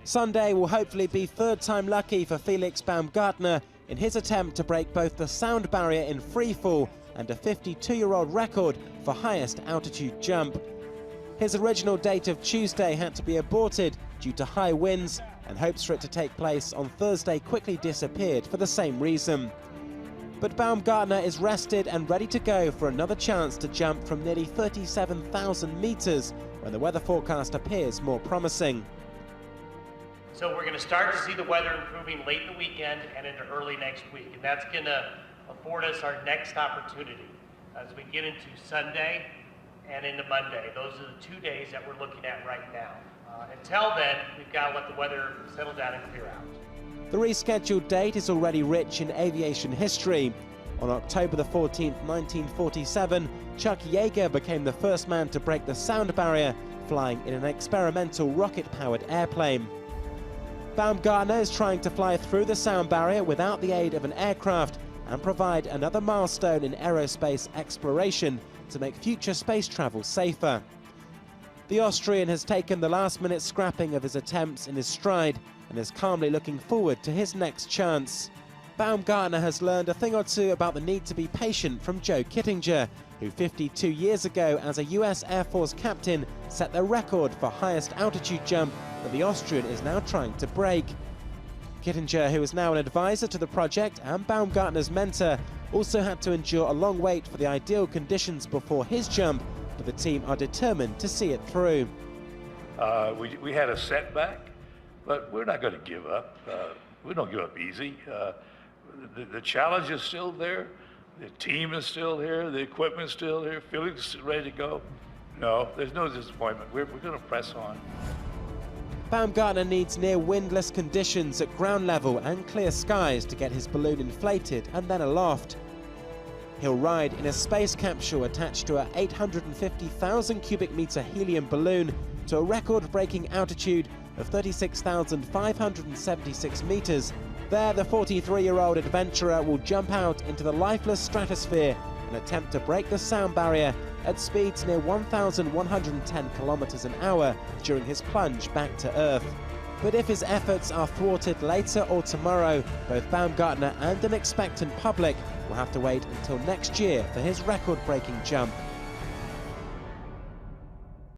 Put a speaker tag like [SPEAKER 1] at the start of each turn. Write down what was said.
[SPEAKER 1] Sunday will hopefully be third time lucky for Felix Baumgartner in his attempt to break both the sound barrier in freefall and a 52-year-old record for highest altitude jump. His original date of Tuesday had to be aborted due to high winds, and hopes for it to take place on Thursday quickly disappeared for the same reason. But Baumgartner is rested and ready to go for another chance to jump from nearly 37,000 meters when the weather forecast appears more promising.
[SPEAKER 2] So we're going to start to see the weather improving late in the weekend and into early next week, and that's going to afford us our next opportunity as we get into Sunday and into Monday. Those are the 2 days that we're looking at right now. Until then, we've got to let the weather settle down and clear out.
[SPEAKER 1] The rescheduled date is already rich in aviation history. On October the 14th, 1947, Chuck Yeager became the first man to break the sound barrier, flying in an experimental rocket-powered airplane. Baumgartner is trying to fly through the sound barrier without the aid of an aircraft and provide another milestone in aerospace exploration to make future space travel safer. The Austrian has taken the last-minute scrapping of his attempts in his stride and is calmly looking forward to his next chance. Baumgartner has learned a thing or two about the need to be patient from Joe Kittinger, who 52 years ago as a US Air Force captain set the record for highest altitude jump that the Austrian is now trying to break. Kittinger, who is now an advisor to the project and Baumgartner's mentor, also had to endure a long wait for the ideal conditions before his jump, but the team are determined to see it through.
[SPEAKER 3] We had a setback, but we're not going to give up. We don't give up easy. The challenge is still there. The team is still here. The equipment's still here. Felix is ready to go. No, there's no disappointment. We're going to press on.
[SPEAKER 1] Baumgartner needs near windless conditions at ground level and clear skies to get his balloon inflated and then aloft. He'll ride in a space capsule attached to a 850,000 cubic meter helium balloon to a record-breaking altitude of 36,576 meters. There, the 43-year-old adventurer will jump out into the lifeless stratosphere and attempt to break the sound barrier at speeds near 1,110 kilometers an hour during his plunge back to Earth. But if his efforts are thwarted later or tomorrow, both Baumgartner and an expectant public will have to wait until next year for his record-breaking jump.